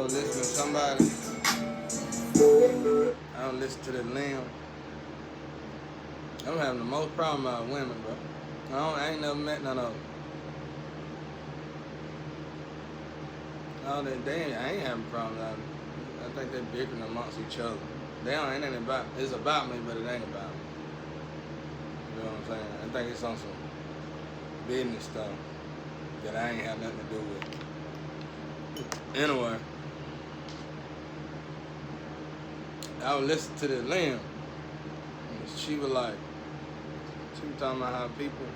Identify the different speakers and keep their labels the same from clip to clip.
Speaker 1: I was listening to somebody. I don't listen to the limb. I'm having the most problem with women, bro. I ain't never met none of them. I ain't having problems. I think they're bickering amongst each other. They don't, it ain't about, it's about me, but it ain't about me. You know what I'm saying? I think it's on some business stuff that I ain't have nothing to do with. Anyway, I was listening to the limb. She was talking about how people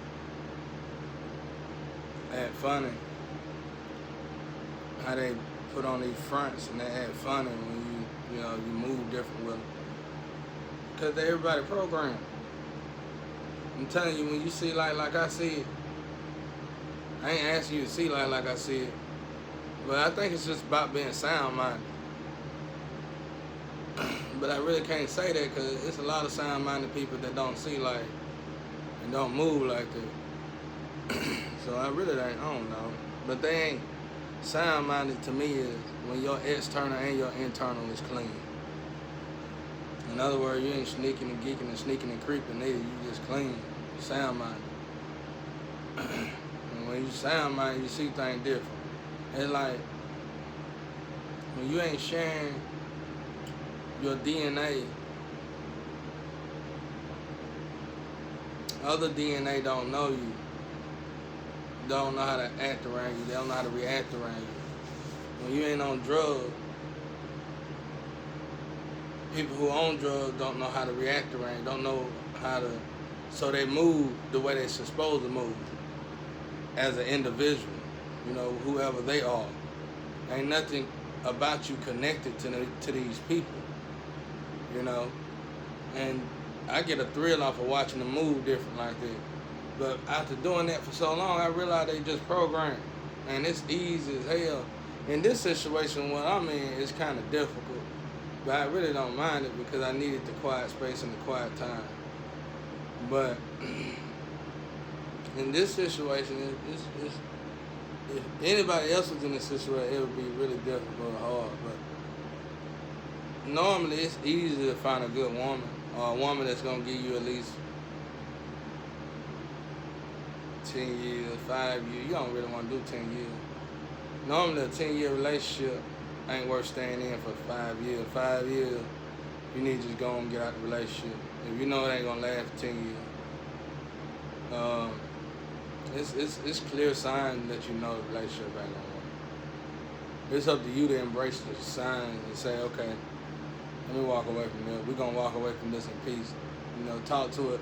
Speaker 1: act funny, how they put on these fronts and they act funny when you move different with them. Because everybody programmed. I'm telling you, when you see like I see it, I ain't asking you to see like I see it, but I think it's just about being sound-minded. But I really can't say that because it's a lot of sound-minded people that don't see like and don't move like that. So I don't know. But they ain't sound-minded to me is when your external and your internal is clean. In other words, you ain't sneaking and geeking and sneaking and creeping either. You just clean, sound-minded. And when you sound-minded, you see things different. It's like when you ain't sharing your DNA, other DNA don't know you, don't know how to act around you, they don't know how to react around you. When you ain't on drugs, people who own drugs don't know how to react around you, don't know how to, so they move the way they're supposed to move as an individual, whoever they are. Ain't nothing about you connected to these people. And I get a thrill off of watching them move different like that. But after doing that for so long, I realized they just programmed. And it's easy as hell. In this situation, what I'm in is kind of difficult. But I really don't mind it because I needed the quiet space and the quiet time. But in this situation, if anybody else was in this situation, it would be really difficult and hard. But normally, it's easy to find a good woman or a woman that's going to give you at least 10 years, 5 years. You don't really want to do 10 years. Normally, a 10-year relationship ain't worth staying in for 5 years. 5 years, you need to just go and get out the relationship. If you know it ain't going to last for 10 years. It's clear sign that you know the relationship ain't going to work. It's up to you to embrace the signs and say, okay, let me walk away from this. We're going to walk away from this in peace. Talk to it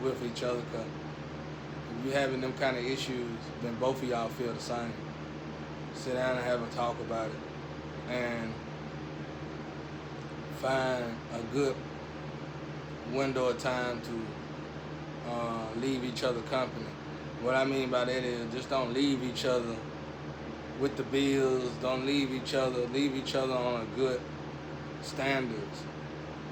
Speaker 1: with each other. Cause if you're having them kind of issues, then both of y'all feel the same. Sit down and have a talk about it. And find a good window of time to leave each other company. What I mean by that is just don't leave each other with the bills. Don't leave each other on a good standards.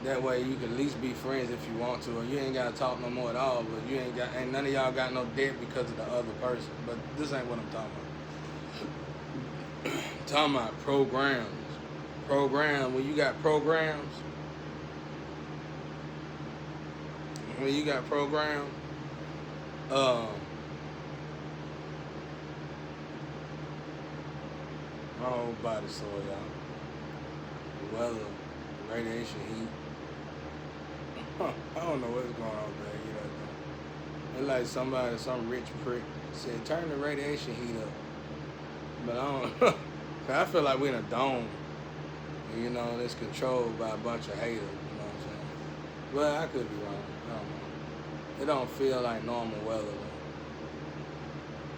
Speaker 1: That way you can at least be friends if you want to, or you ain't gotta talk no more at all, but ain't none of y'all got no debt because of the other person. But this ain't what I'm talking about. I'm talking about programs. When you got programs, my whole body sore, y'all. The weather, radiation, heat. I don't know what's going on there. It's like some rich prick said, turn the radiation heat up. But I don't know. I feel like we're in a dome. And, it's controlled by a bunch of haters. You know what I'm saying? Well, I could be wrong. I don't know. It don't feel like normal weather, though.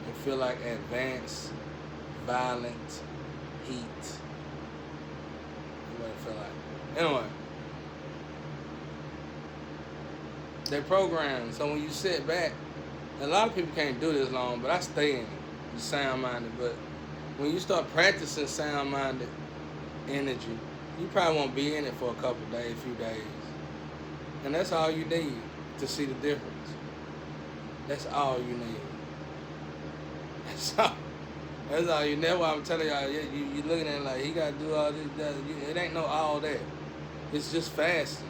Speaker 1: It feel like advanced, violent heat. That's what it feel like. Anyway. They program, so when you sit back, a lot of people can't do this long, but I stay in it, sound-minded. But when you start practicing sound-minded energy, you probably won't be in it for a few days. And that's all you need to see the difference. That's all you need. That's all. That's all you. That's why I'm telling y'all. You looking at it like he got to do all this. It ain't no all that. It's just fasting.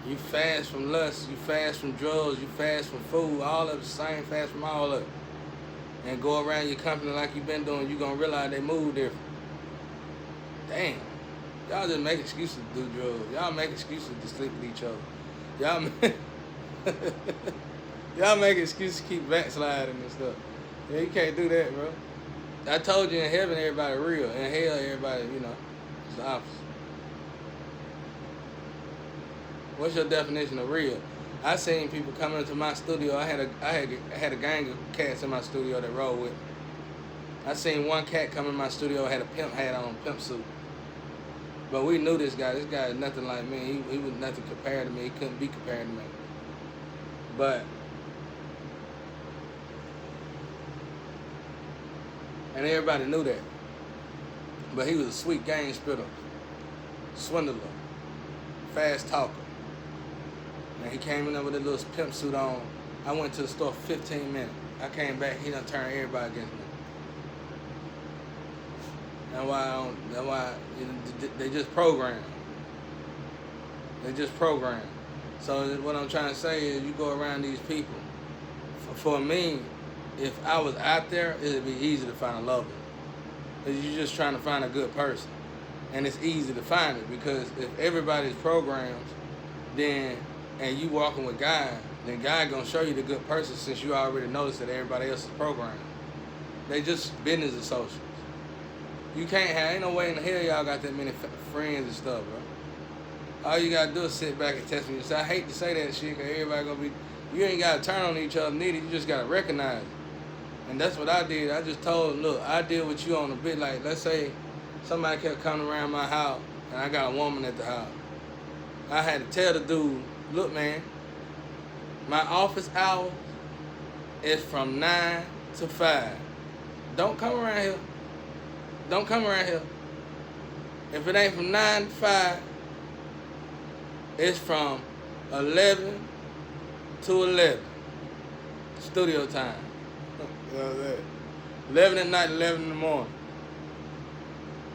Speaker 1: You fast from lust. You fast from drugs. You fast from food. All of the same. Fast from all of it. And go around your company like you've been doing. You gonna realize they move different. Damn. Y'all just make excuses to do drugs. Y'all make excuses to sleep with each other. Y'all make excuses to keep backsliding and stuff. Yeah, you can't do that, bro. I told you in heaven everybody real. In hell everybody, it's the opposite. What's your definition of real? I seen people coming into my studio. I had a gang of cats in my studio that rolled with me. I seen one cat come in my studio, had a pimp hat on, pimp suit. But we knew this guy. This guy is nothing like me. He was nothing compared to me. He couldn't be compared to me. And everybody knew that. But he was a sweet gang spitter, swindler, fast talker. And he came in there with a little pimp suit on. I went to the store for 15 minutes. I came back, he done turned everybody against me. That's why they just programmed. They just programmed. So what I'm trying to say is you go around these people. For me, if I was out there, it'd be easy to find a lover. Because you're just trying to find a good person. And it's easy to find it because if everybody's programmed, and you walking with God, then God gonna show you the good person since you already noticed that everybody else is programmed. They just business associates. You can't ain't no way in the hell y'all got that many friends and stuff, bro. All you gotta do is sit back and test me. I hate to say that shit, cause everybody gonna be, you ain't gotta turn on each other neither, you just gotta recognize it. And that's what I did. I just told them, look, I deal with you on a bit, like, let's say somebody kept coming around my house, and I got a woman at the house. I had to tell the dude, look, man, my office hour is from 9 to 5. Don't come around here. Don't come around here. If it ain't from 9 to 5, it's from 11 to 11. Studio time. You know what I'm saying? 11 at night, 11 in the morning.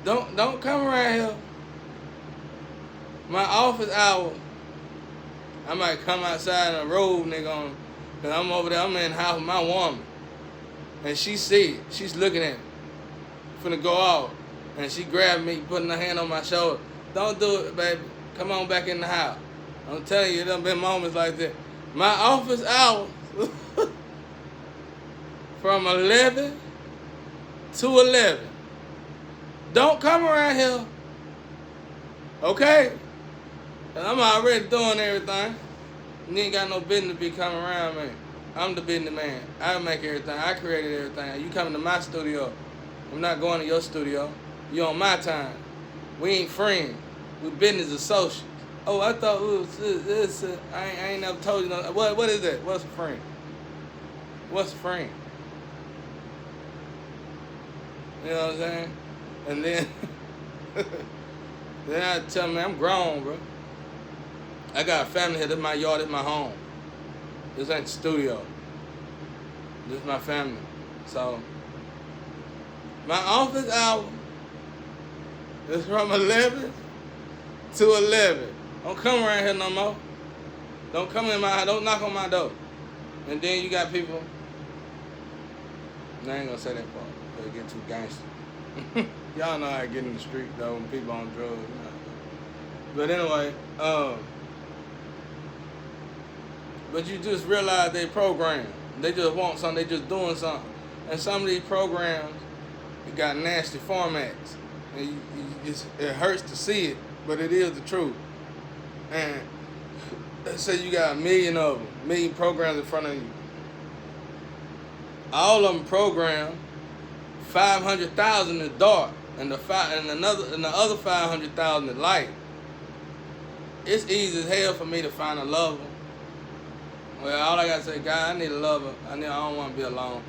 Speaker 1: Don't come around here. My office hour, I might come outside and roll nigga on, cause I'm over there, I'm in the house with my woman. And she see it, she's looking at me. Finna go out. And she grabbed me, putting her hand on my shoulder. Don't do it, baby. Come on back in the house. I'm telling you, there done been moments like that. My office hours from 11 to 11. Don't come around here. Okay? And I'm already doing everything. You ain't got no business to be coming around me. I'm the business man. I make everything. I created everything. You coming to my studio. I'm not going to your studio. You on my time. We ain't friends. We business associates. Oh, I thought we was this. I ain't never told you no. What is that? What's a friend? What's a friend? You know what I'm saying? And then, then I tell me I'm grown, bro. I got a family here. This is my yard. This is my home. This ain't the studio. This is my family. So, my office hour is from 11 to 11. Don't come around here no more. Don't come in my house. Don't knock on my door. And then you got people. I ain't gonna say that part. They get too gangster. Y'all know how I get in the street though when people on drugs. But anyway, but you just realize they programmed. They just want something. They just doing something. And some of these programs, it got nasty formats. And it hurts to see it, but it is the truth. And let's say you got 1 million of them, 1 million programs in front of you. All of them programmed. 500,000 is dark, and the other 500,000 is light. It's easy as hell for me to find a lover. Well, all I gotta say, God, I need a lover. I don't want to be alone.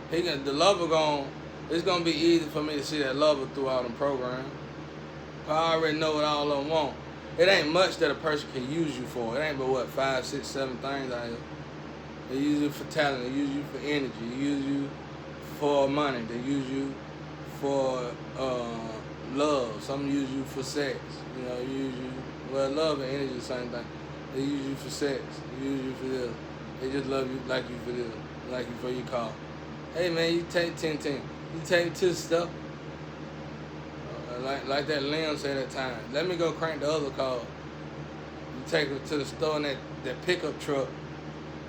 Speaker 1: The lover it's gonna be easy for me to see that lover through all them programs. I already know what all of them want. It ain't much that a person can use you for. It ain't but what 5, 6, 7 things out here. They use you for talent. They use you for energy. They use you for money. They use you for love. Some use you for sex. You know, use you. Well, love and energy is the same thing. They use you for sex. They use you for this. They just love you, like you for this, like you for your car. Hey man, you take 10. You take it to the stuff. Like that Liam said at time. Let me go crank the other car. You take it to the store in that pickup truck.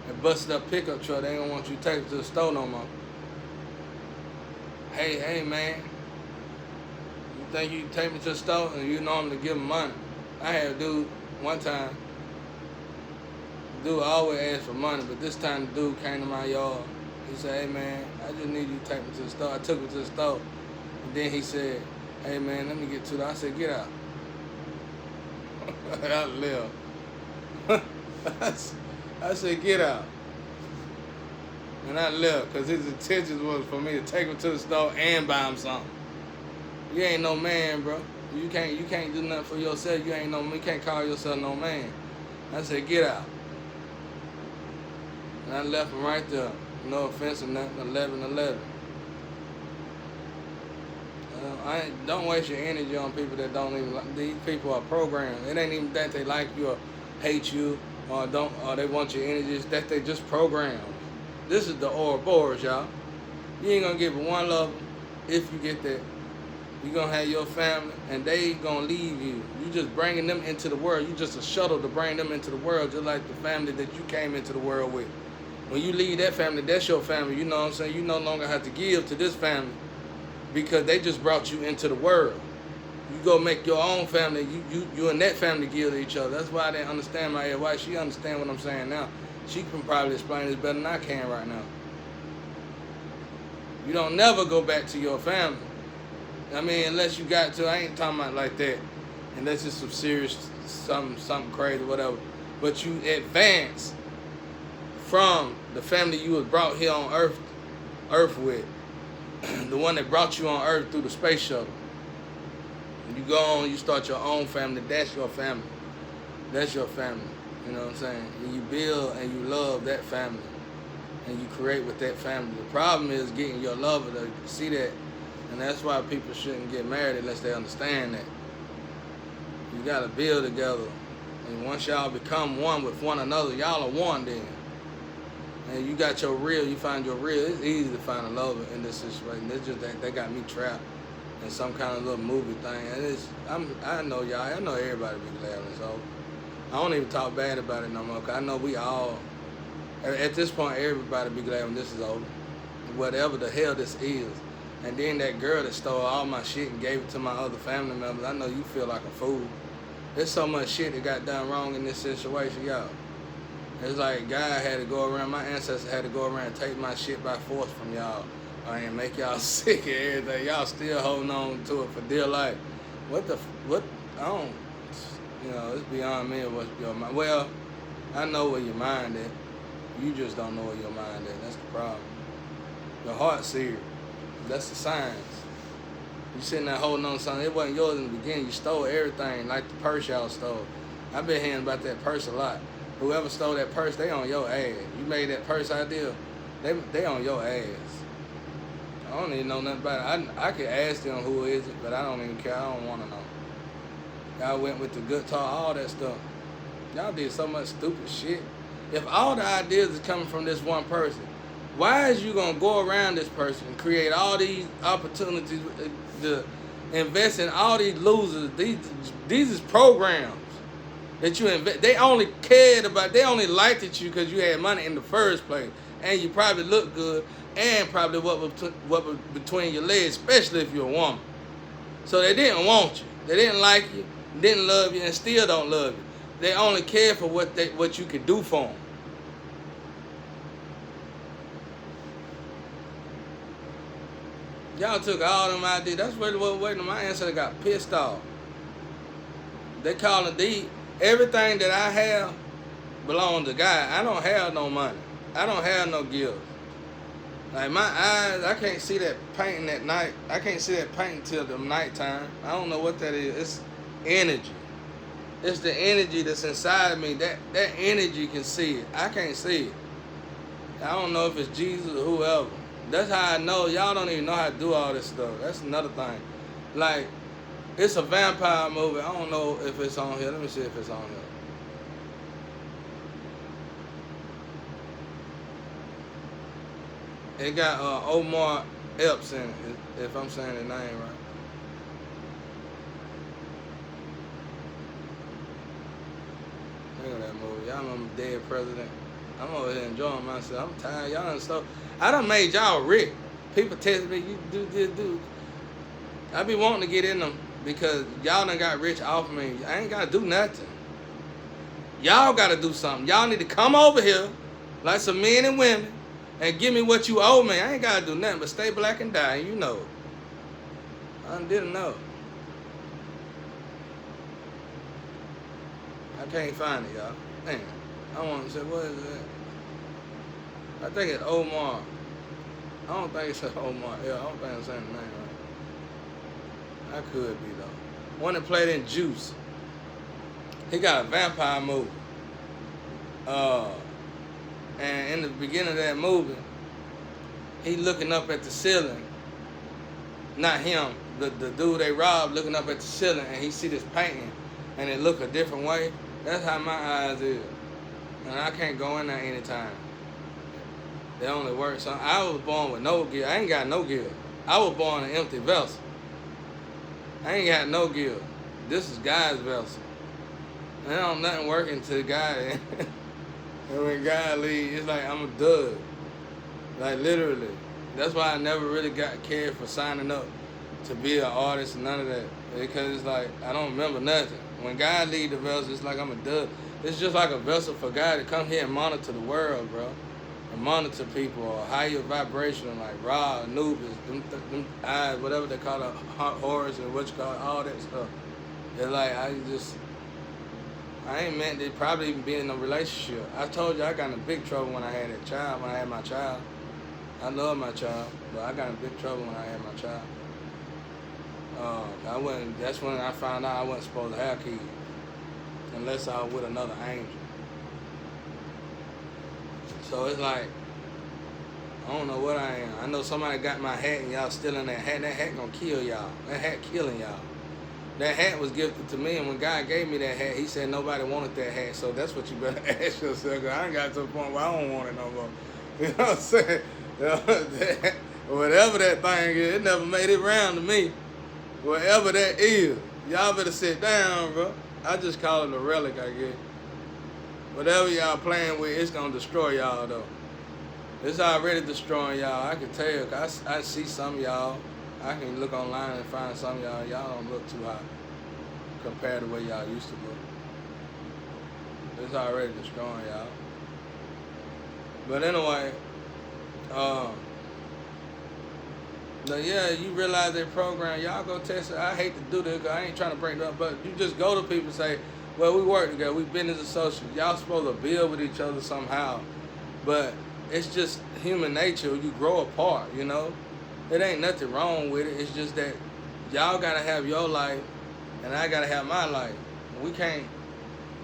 Speaker 1: That busted up pickup truck. They don't want you to take it to the store no more. Hey man. You think you can take me to the store and you normally give them money? I had a dude one time. Dude always asked for money, but this time the dude came to my yard. He said, hey man, I just need you to take me to the store. I took him to the store. And then he said, hey man, let me get to it. I said, get out. I left. I said, get out. And I left because his intentions was for me to take him to the store and buy him something. You ain't no man, bro. You can't do nothing for yourself. You can't call yourself no man. I said, get out. And I left him right there. No offense or nothing, 11-11. Don't waste your energy on people that don't even like. These people are programmed. It ain't even that they like you or hate you or they want your energy. It's that they just programmed. This is the Ouroboros, y'all. You ain't gonna give one love if you get that. You're gonna have your family and they gonna leave you. You just bringing them into the world. You just a shuttle to bring them into the world, just like the family that you came into the world with. When you leave that family, that's your family. You know what I'm saying? You no longer have to give to this family because they just brought you into the world. You go make your own family. You and that family give to each other. That's why I didn't understand my wife. She understand what I'm saying now. She can probably explain this better than I can right now. You don't never go back to your family. I mean, unless you got to. I ain't talking about like that. Unless it's some serious, something crazy, whatever. But you advance from the family you was brought here on Earth with, the one that brought you on Earth through the space shuttle. You go on, you start your own family. That's your family. That's your family. You know what I'm saying? And you build and you love that family, and you create with that family. The problem is getting your lover to see that, and that's why people shouldn't get married unless they understand that. You gotta build together, and once y'all become one with one another, y'all are one then. And you got your real, you find your real. It's easy to find a lover in this situation. It's just that they got me trapped in some kind of little movie thing. And I know y'all, I know everybody be glad when it's over. I don't even talk bad about it no more, because I know we all, at this point, everybody be glad when this is over. Whatever the hell this is. And then that girl that stole all my shit and gave it to my other family members, I know you feel like a fool. There's so much shit that got done wrong in this situation, y'all. It's like God had to go around, my ancestors had to go around and take my shit by force from y'all. And make y'all sick and everything. Y'all still holding on to it for dear life. What, I don't, you know, it's beyond me what's your mind. Well, I know where your mind is. You just don't know where your mind is. That's the problem. Your heart's seared. That's the signs. You sitting there holding on to something. It wasn't yours in the beginning. You stole everything, like the purse y'all stole. I've been hearing about that purse a lot. Whoever stole that purse, they on your ass. You made that purse idea, they on your ass. I don't even know nothing about it. I could ask them who is it, but I don't even care. I don't want to know. Y'all went with the good talk, all that stuff. Y'all did so much stupid shit. If all the ideas is coming from this one person, why is you going to go around this person and create all these opportunities to invest in all these losers? These is programs that you invest. They only cared about, they only liked at you because you had money in the first place. And you probably look good, and probably what was between your legs, especially if you're a woman. So they didn't want you. They didn't like you, didn't love you, and still don't love you. They only care for what you could do for them. Y'all took all them ideas. That's what my ancestors got pissed off. They calling everything that I have belongs to God. I don't have no money. I don't have no gifts. Like my eyes, I can't see that painting at night. I can't see that painting till the nighttime. I don't know what that is. It's energy. It's the energy that's inside of me. That energy can see it. I can't see it. I don't know if it's Jesus or whoever, That's how I know y'all don't even know how to do all this stuff. That's another thing. Like, it's a vampire movie. I don't know if it's on here. Let me see if it's on here. It got Omar Epps in it, if I'm saying the name right. Look at that movie. Y'all remember Dead President? I'm over here enjoying myself. I'm tired. Y'all done stuff. I done made y'all rich. People test me, you do this, do. I be wanting to get in them because y'all done got rich off me. I ain't got to do nothing. Y'all got to do something. Y'all need to come over here like some men and women and give me what you owe me. I ain't got to do nothing but stay black and die. You know it. I didn't know. I can't find it, y'all. Damn. I want to say, what is that? I think it's Omar. I don't think it's Omar. Yeah, I don't think I'm saying the name right. I could be, though. One that played in Juice. He got a vampire movie. And in the beginning of that movie, he looking up at the ceiling. Not him, the dude they robbed looking up at the ceiling, and he see this painting, and it look a different way. That's how my eyes is. And I can't go in there anytime. They only work. So I was born with no gift. I ain't got no gift. I was born an empty vessel. I ain't got no gift. This is God's vessel. And there don't nothing working to God. And when God leaves, it's like I'm a dud. Like literally. That's why I never really got cared for signing up to be an artist and none of that. Because it's like I don't remember nothing. When God leaves the vessel, it's like I'm a dud. It's just like a vessel for God to come here and monitor the world, bro. And monitor people or higher vibration like Ra, Anubis, them eyes, whatever they call it, Horus and what you call it, all that stuff. It's like I ain't meant to probably even be in a relationship. I told you I got in big trouble when I had that child, when I had my child. I love my child, but I got in big trouble when I had my child. That's when I found out I wasn't supposed to have kids. Unless I was with another angel. So it's like, I don't know what I am. I know somebody got my hat and y'all stealing that hat. That hat gonna kill y'all. That hat killing y'all. That hat was gifted to me, and when God gave me that hat, he said nobody wanted that hat. So that's what you better ask yourself. I ain't got to the point where I don't want it no more. You know what I'm saying? Whatever that thing is, it never made it round to me. Whatever that is, y'all better sit down, bro. I just call it a relic, I guess. Whatever y'all playing with, it's gonna destroy y'all though. It's already destroying y'all. I can tell. I see some of y'all. I can look online and find some of y'all. Y'all don't look too hot compared to where y'all used to look. It's already destroying y'all. But anyway, but yeah, you realize that program, y'all go test it. I hate to do this because I ain't trying to break it up, but you just go to people and say, well, we work together, we business associates. Y'all supposed to build with each other somehow. But it's just human nature. You grow apart, you know? It ain't nothing wrong with it. It's just that y'all got to have your life and I got to have my life. We can't,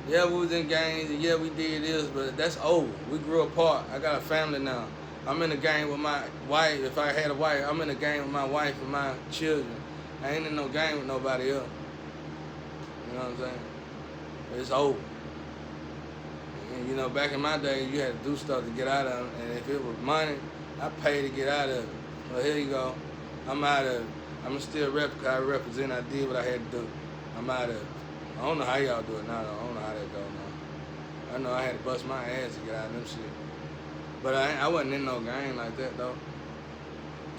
Speaker 1: yeah, we was in gangs and yeah, we did this, but that's over. We grew apart. I got a family now. I'm in a gang with my wife. If I had a wife, I'm in a gang with my wife and my children. I ain't in no gang with nobody else. You know what I'm saying? It's over. And you know, back in my day, you had to do stuff to get out of it. And if it was money, I paid to get out of it. Well, here you go. I'm out of it. I'm still I represent. I did what I had to do. I'm out of it. I don't know how y'all do it now, though. I don't know how that go now. I know I had to bust my ass to get out of them shit. But I wasn't in no gang like that, though.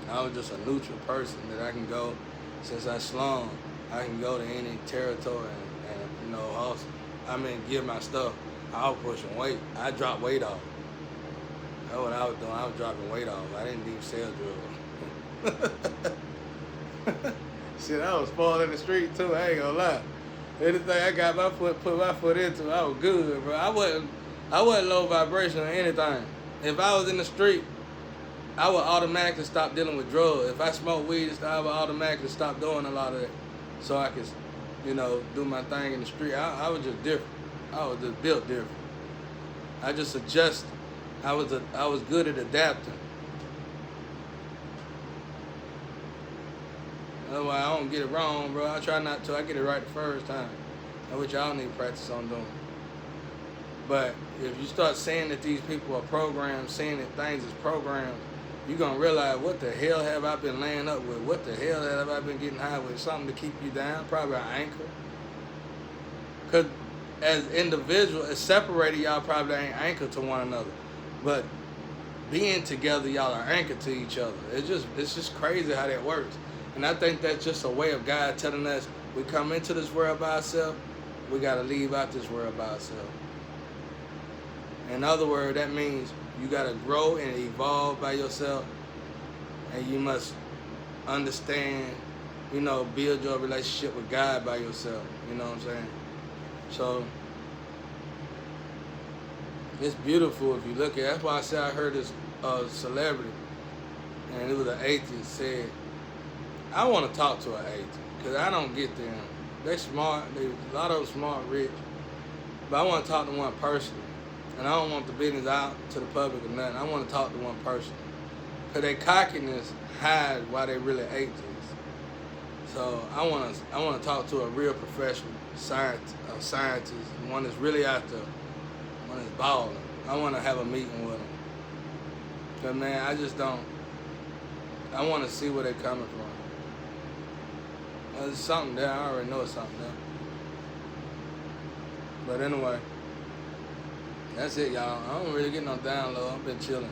Speaker 1: I was just a neutral person that I can go, since I slum, I can go to any territory and you know, hustle. I mean, give my stuff. I was pushing weight. I dropped weight off. That's what I was doing. I was dropping weight off. I didn't even sell drugs. Shit, I was spoiled in the street, too. I ain't gonna lie. Anything I got put my foot into, I was good, bro. I wasn't low vibration or anything. If I was in the street, I would automatically stop dealing with drugs. If I smoked weed, I would automatically stop doing a lot of that. So I could, you know, do my thing in the street. I was just different. I was just built different. I just adjusted. I was good at adapting. That's why I don't get it wrong, bro. I try not to. I get it right the first time. That's what y'all need to practice on doing. But if you start saying that these people are programmed, saying that things is programmed, you're going to realize, what the hell have I been laying up with? What the hell have I been getting high with? Something to keep you down? Probably an anchor. Because as individuals, as separated, y'all probably ain't anchored to one another. But being together, y'all are anchored to each other. It's just crazy how that works. And I think that's just a way of God telling us, we come into this world by ourselves, we got to leave out this world by ourselves. In other words, that means you got to grow and evolve by yourself, and you must understand, build your relationship with God by yourself. You know what I'm saying? So it's beautiful if you look at it. That's why I said I heard this celebrity, and it was an atheist, said, I want to talk to an atheist because I don't get them. They're smart. A lot of them smart, rich. But I want to talk to one personally. And I don't want the business out to the public or nothing. I want to talk to one person. Because their cockiness hides why they really atheists. So I want to talk to a real professional scientist, one that's really out there, one that's balling. I want to have a meeting with them. Because, man, I just don't. I want to see where they're coming from. There's something there. I already know it's something there. But anyway, that's it, y'all. I don't really get no download. I've been chilling.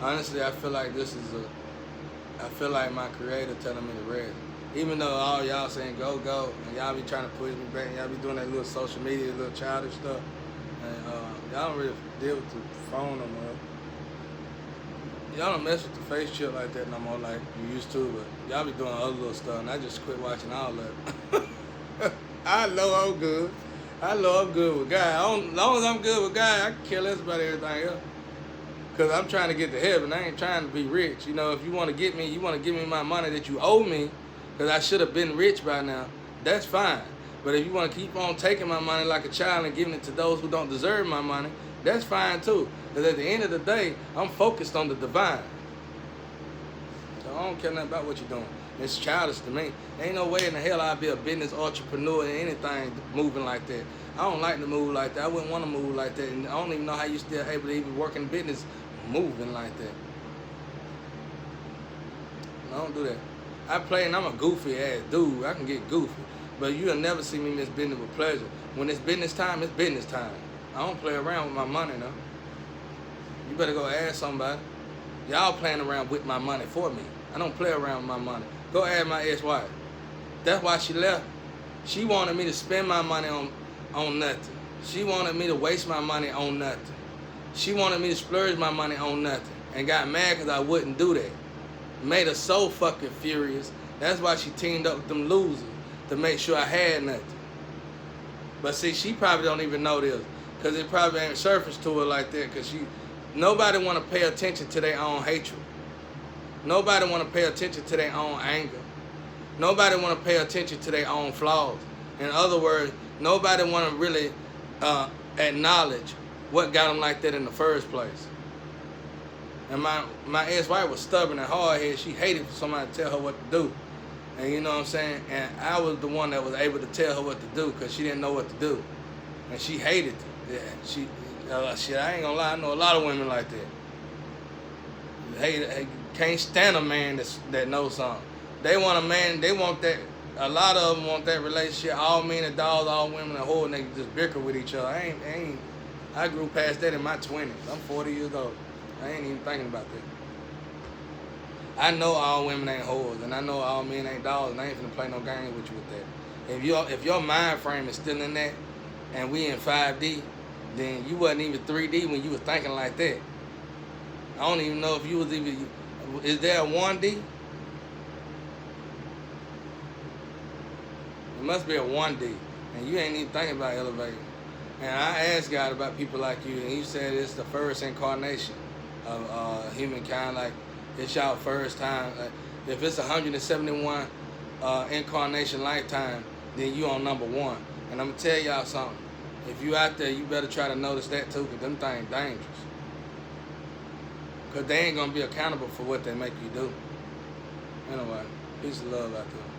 Speaker 1: Honestly, I feel like I feel like my creator telling me to rest. Even though all y'all saying go, and y'all be trying to push me back, and y'all be doing that little social media, little childish stuff, and y'all don't really deal with the phone no more. Y'all don't mess with the face chip like that no more like you used to, but y'all be doing other little stuff, and I just quit watching all that. I know I'm good. I know I'm good with God. As long as I'm good with God, I can care less about everything else. Because I'm trying to get to heaven. I ain't trying to be rich. If you want to get me, you want to give me my money that you owe me, because I should have been rich by now, that's fine. But if you want to keep on taking my money like a child and giving it to those who don't deserve my money, that's fine too. Because at the end of the day, I'm focused on the divine. So I don't care nothing about what you're doing. It's childish to me. There ain't no way in the hell I'd be a business entrepreneur and anything moving like that. I don't like to move like that. I wouldn't want to move like that. And I don't even know how you still able to even work in business moving like that. I don't do that. I play and I'm a goofy ass dude. I can get goofy. But you'll never see me miss business with pleasure. When it's business time, it's business time. I don't play around with my money now. You better go ask somebody. Y'all playing around with my money for me. I don't play around with my money. Go ask my ex-wife. That's why she left. She wanted me to spend my money on nothing. She wanted me to waste my money on nothing. She wanted me to splurge my money on nothing. And got mad because I wouldn't do that. Made her so fucking furious. That's why she teamed up with them losers, to make sure I had nothing. But see, she probably don't even know this, because it probably ain't surfaced to her like that, because nobody want to pay attention to their own hatred. Nobody want to pay attention to their own anger. Nobody want to pay attention to their own flaws. In other words, nobody want to really acknowledge what got them like that in the first place. And my ex-wife was stubborn and hard-headed. She hated for somebody to tell her what to do. And you know what I'm saying? And I was the one that was able to tell her what to do, because she didn't know what to do. And she hated it. Yeah, shit, I ain't gonna lie, I know a lot of women like that. Can't stand a man that knows something. They want a man, they want that, a lot of them want that relationship, all men and dogs, all women and whore, and they just bicker with each other. I grew past that in my 20s. I'm 40 years old. I ain't even thinking about that. I know all women ain't whores, and I know all men ain't dogs, and I ain't finna play no games with you with that. If your mind frame is still in that, and we in 5D, then you wasn't even 3D when you was thinking like that. I don't even know if you was even, is there a 1D? It must be a 1D, and you ain't even thinking about elevating. And I asked God about people like you, and he said it's the first incarnation of humankind. Like, it's y'all first time. Like, if it's 171 incarnation lifetime, then you on number 1. And I'm gonna tell y'all something. If you out there, you better try to notice that too, because them things dangerous. Because they ain't gonna be accountable for what they make you do. Anyway, Peace and love out there.